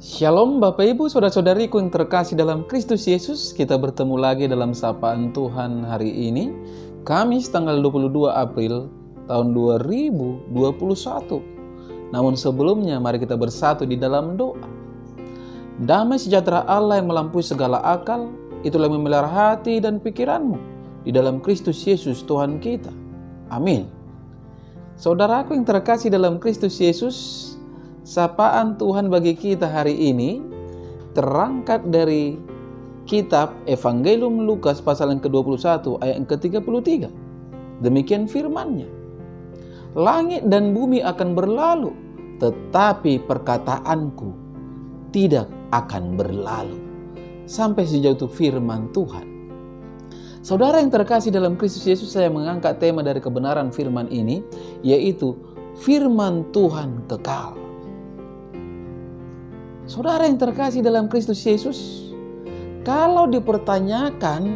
Shalom Bapak Ibu Saudara-saudariku yang terkasih dalam Kristus Yesus. Kita bertemu lagi dalam sapaan Tuhan hari ini, Kamis tanggal 22 April tahun 2021. Namun sebelumnya mari kita bersatu di dalam doa. Damai sejahtera Allah yang melampaui segala akal, itulah yang memelihara hati dan pikiranmu di dalam Kristus Yesus Tuhan kita. Amin. Saudaraku yang terkasih dalam Kristus Yesus, sapaan Tuhan bagi kita hari ini terangkat dari kitab Evangelium Lukas pasal yang ke-21 ayat yang ke-33. Demikian firman-Nya. Langit dan bumi akan berlalu, tetapi perkataanku tidak akan berlalu. Sampai sejauh itu firman Tuhan. Saudara yang terkasih dalam Kristus Yesus, saya mengangkat tema dari kebenaran firman ini, yaitu firman Tuhan kekal. Saudara yang terkasih dalam Kristus Yesus, kalau dipertanyakan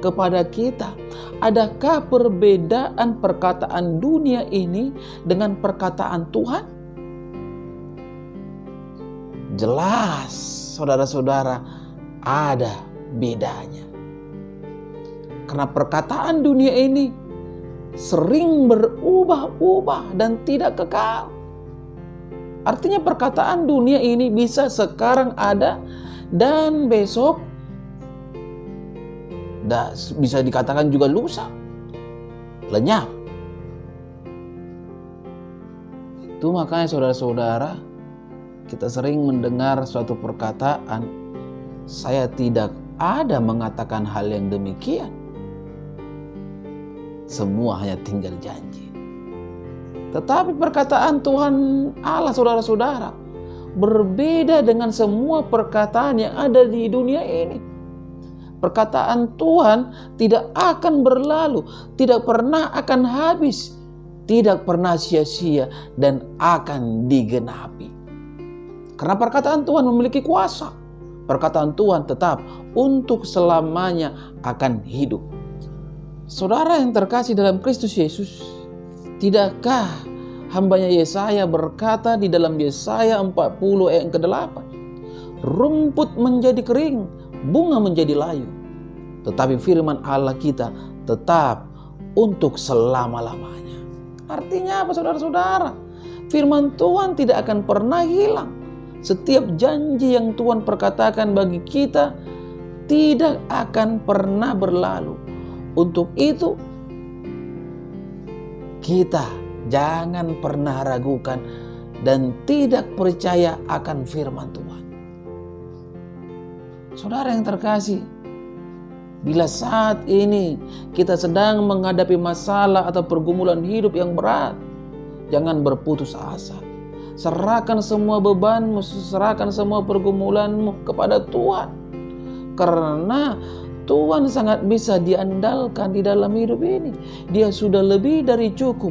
kepada kita, adakah perbedaan perkataan dunia ini dengan perkataan Tuhan? Jelas, saudara-saudara, ada bedanya. Karena perkataan dunia ini sering berubah-ubah dan tidak kekal. Artinya perkataan dunia ini bisa sekarang ada dan besok bisa dikatakan juga lusa, lenyap. Itu makanya saudara-saudara, kita sering mendengar suatu perkataan, saya tidak ada mengatakan hal yang demikian. Semua hanya tinggal janji. Tetapi perkataan Tuhan Allah, saudara-saudara, berbeda dengan semua perkataan yang ada di dunia ini. Perkataan Tuhan tidak akan berlalu, tidak pernah akan habis, tidak pernah sia-sia, dan akan digenapi. Karena perkataan Tuhan memiliki kuasa. Perkataan Tuhan tetap untuk selamanya akan hidup. Saudara yang terkasih dalam Kristus Yesus, tidakkah hambanya Yesaya berkata di dalam Yesaya 40 ayat ke-8, rumput menjadi kering, bunga menjadi layu, tetapi firman Allah kita tetap untuk selama-lamanya. Artinya apa, saudara-saudara? Firman Tuhan tidak akan pernah hilang. Setiap janji yang Tuhan perkatakan bagi kita tidak akan pernah berlalu. Untuk itu, kita jangan pernah ragukan dan tidak percaya akan firman Tuhan. Saudara yang terkasih, bila saat ini kita sedang menghadapi masalah atau pergumulan hidup yang berat, jangan berputus asa. Serahkan semua bebanmu, serahkan semua pergumulanmu kepada Tuhan. Karena Tuhan sangat bisa diandalkan di dalam hidup ini. Dia sudah lebih dari cukup.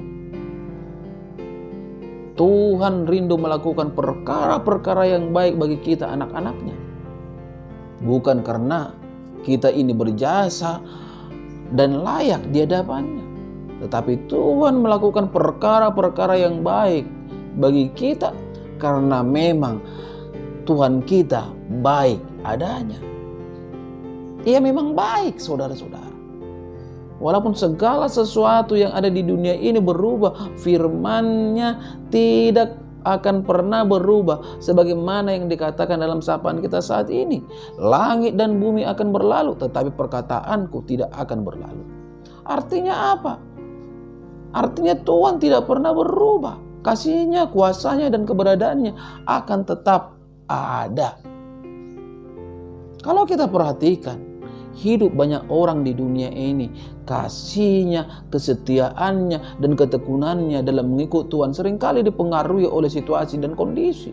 Tuhan rindu melakukan perkara-perkara yang baik bagi kita anak-anaknya. Bukan karena kita ini berjasa dan layak di hadapannya. Tetapi Tuhan melakukan perkara-perkara yang baik bagi kita karena memang Tuhan kita baik adanya. Ia memang baik, saudara-saudara. Walaupun segala sesuatu yang ada di dunia ini berubah, firman-Nya tidak akan pernah berubah. Sebagaimana yang dikatakan dalam sapaan kita saat ini. Langit dan bumi akan berlalu, tetapi perkataanku tidak akan berlalu. Artinya apa? Artinya Tuhan tidak pernah berubah. Kasih-Nya, kuasa-Nya, dan keberadaannya akan tetap ada. Kalau kita perhatikan, hidup banyak orang di dunia ini, kasih-Nya, kesetiaannya, dan ketekunannya dalam mengikut Tuhan seringkali dipengaruhi oleh situasi dan kondisi.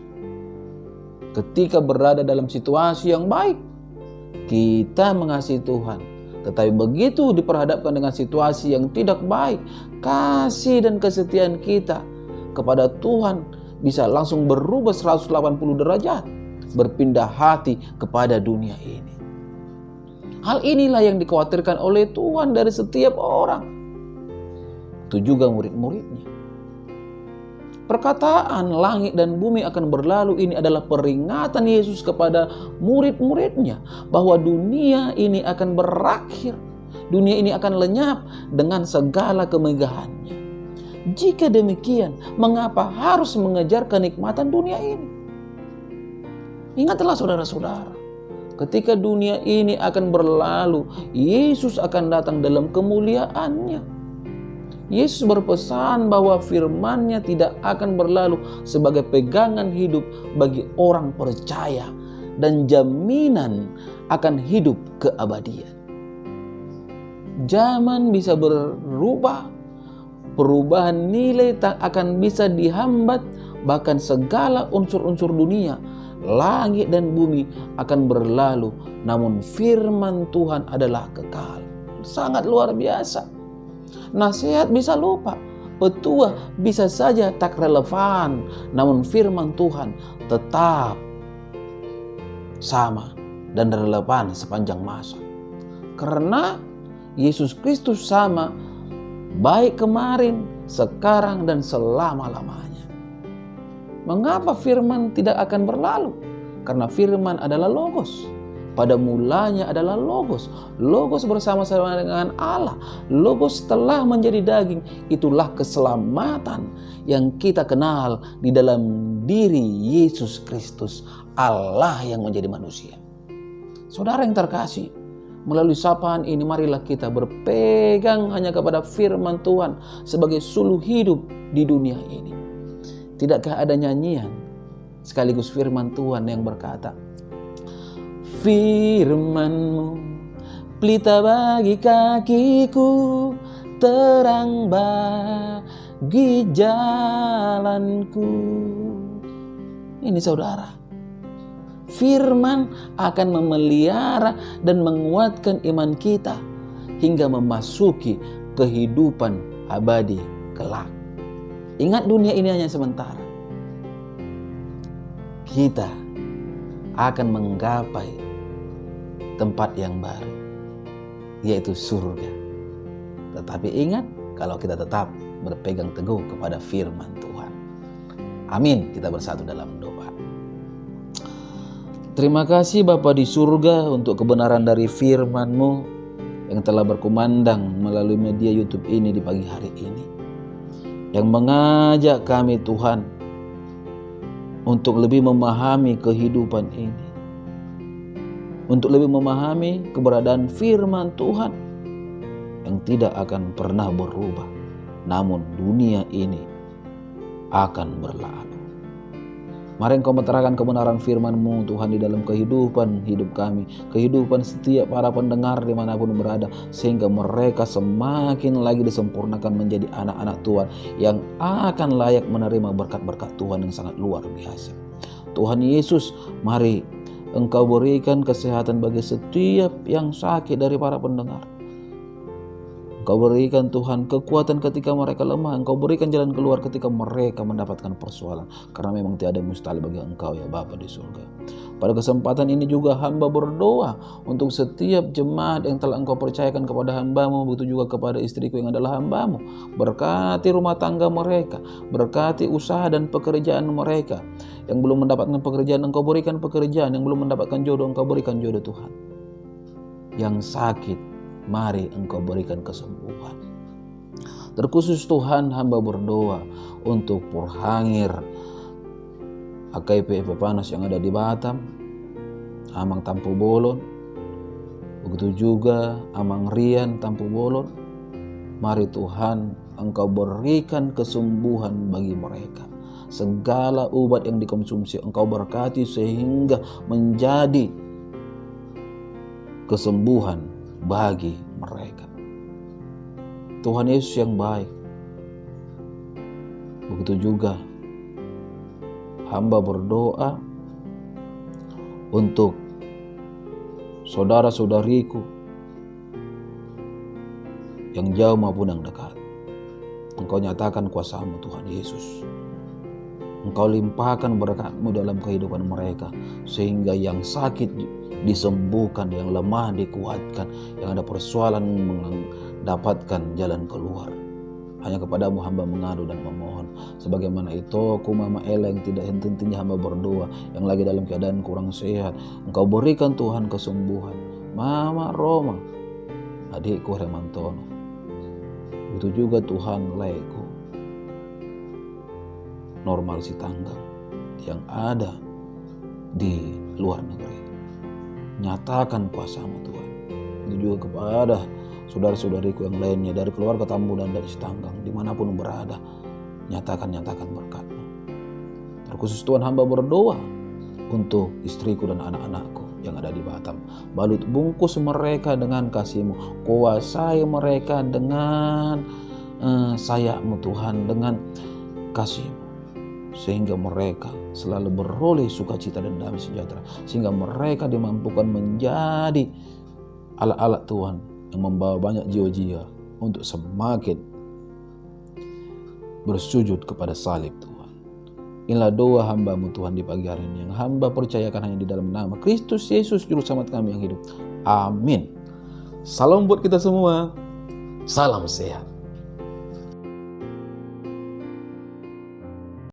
Ketika berada dalam situasi yang baik, kita mengasihi Tuhan. Tetapi begitu diperhadapkan dengan situasi yang tidak baik, kasih dan kesetiaan kita kepada Tuhan bisa langsung berubah 180 derajat, berpindah hati kepada dunia ini. Hal inilah yang dikhawatirkan oleh Tuhan dari setiap orang. Itu juga murid-muridnya. Perkataan langit dan bumi akan berlalu ini adalah peringatan Yesus kepada murid-muridnya bahwa dunia ini akan berakhir. Dunia ini akan lenyap dengan segala kemegahannya. Jika demikian, mengapa harus mengejar kenikmatan dunia ini? Ingatlah saudara-saudara, ketika dunia ini akan berlalu, Yesus akan datang dalam kemuliaannya. Yesus berpesan bahwa firman-Nya tidak akan berlalu sebagai pegangan hidup bagi orang percaya dan jaminan akan hidup keabadian. Zaman bisa berubah, perubahan nilai tak akan bisa dihambat, bahkan segala unsur-unsur dunia, langit dan bumi akan berlalu, namun firman Tuhan adalah kekal. Sangat luar biasa. Nasihat bisa lupa, petua bisa saja tak relevan, namun firman Tuhan tetap sama dan relevan sepanjang masa. Karena Yesus Kristus sama, baik kemarin, sekarang, dan selama-lamanya. Mengapa firman tidak akan berlalu? Karena firman adalah Logos. Pada mulanya adalah Logos. Logos bersama-sama dengan Allah. Logos telah menjadi daging. Itulah keselamatan yang kita kenal di dalam diri Yesus Kristus, Allah yang menjadi manusia. Saudara yang terkasih, melalui sapaan ini marilah kita berpegang hanya kepada firman Tuhan sebagai suluh hidup di dunia ini. Tidakkah ada nyanyian sekaligus firman Tuhan yang berkata, firman-Mu pelita bagi kakiku, terang bagi jalanku. Ini saudara, firman akan memelihara dan menguatkan iman kita hingga memasuki kehidupan abadi kelak. Ingat, dunia ini hanya sementara. Kita akan menggapai tempat yang baru, yaitu surga. Tetapi ingat, kalau kita tetap berpegang teguh kepada firman Tuhan. Amin. Kita bersatu dalam doa. Terima kasih Bapa di surga untuk kebenaran dari firman-Mu yang telah berkumandang melalui media YouTube ini di pagi hari ini, yang mengajak kami Tuhan untuk lebih memahami kehidupan ini, untuk lebih memahami keberadaan firman Tuhan yang tidak akan pernah berubah, namun dunia ini akan berlalu. Mari Engkau menerangkan kebenaran firman-Mu Tuhan di dalam kehidupan hidup kami, kehidupan setiap para pendengar dimanapun berada, sehingga mereka semakin lagi disempurnakan menjadi anak-anak Tuhan yang akan layak menerima berkat-berkat Tuhan yang sangat luar biasa. Tuhan Yesus, mari Engkau berikan kesehatan bagi setiap yang sakit dari para pendengar. Engkau berikan Tuhan kekuatan ketika mereka lemah. Engkau berikan jalan keluar ketika mereka mendapatkan persoalan. Karena memang tiada mustahil bagi Engkau ya Bapa di surga. Pada kesempatan ini juga hamba berdoa untuk setiap jemaat yang telah Engkau percayakan kepada hamba-Mu. Begitu juga kepada istriku yang adalah hamba-Mu. Berkati rumah tangga mereka. Berkati usaha dan pekerjaan mereka. Yang belum mendapatkan pekerjaan, Engkau berikan pekerjaan. Yang belum mendapatkan jodoh, Engkau berikan jodoh Tuhan. Yang sakit, mari Engkau berikan kesembuhan. Terkhusus Tuhan, hamba berdoa untuk Purhangir AKP Pepanas yang ada di Batam, Amang Tampu Bolon, begitu juga Amang Rian Tampu Bolon. Mari Tuhan Engkau berikan kesembuhan bagi mereka. Segala obat yang dikonsumsi Engkau berkati sehingga menjadi kesembuhan bagi mereka. Tuhan Yesus yang baik, begitu juga hamba berdoa untuk saudara-saudariku yang jauh maupun yang dekat. Engkau nyatakan kuasa-Mu Tuhan Yesus. Engkau limpahkan berkat-Mu dalam kehidupan mereka, sehingga yang sakit disembuhkan, yang lemah dikuatkan, yang ada persoalan mendapatkan jalan keluar. Hanya kepadamu hamba mengadu dan memohon. Sebagaimana itu aku Mama Ella yang tidak henti-hentinya hamba berdoa, yang lagi dalam keadaan kurang sehat, Engkau berikan Tuhan kesembuhan. Mama Roma, adikku Remantono, itu juga Tuhan Leko Normal Sitanggang yang ada di luar negeri. Nyatakan kuasa-Mu Tuhan. Itu juga kepada saudara-saudariku yang lainnya dari keluarga Tambu dan dari Sitanggang, dimanapun berada, nyatakan berkat-Mu. Terkhusus Tuhan hamba berdoa untuk istriku dan anak-anakku yang ada di Batam. Balut bungkus mereka dengan kasih-Mu, kuasai mereka dengan sayap-Mu Tuhan, dengan kasih-Mu, sehingga mereka selalu beroleh sukacita dan damai sejahtera, sehingga mereka dimampukan menjadi alat-alat Tuhan yang membawa banyak jiwa-jiwa untuk semakin bersujud kepada salib Tuhan. Inilah doa hamba-Mu Tuhan di pagi hari ini, yang hamba percayakan hanya di dalam nama Kristus Yesus Juru Selamat kami yang hidup. Amin. Salam buat kita semua. Salam sehat.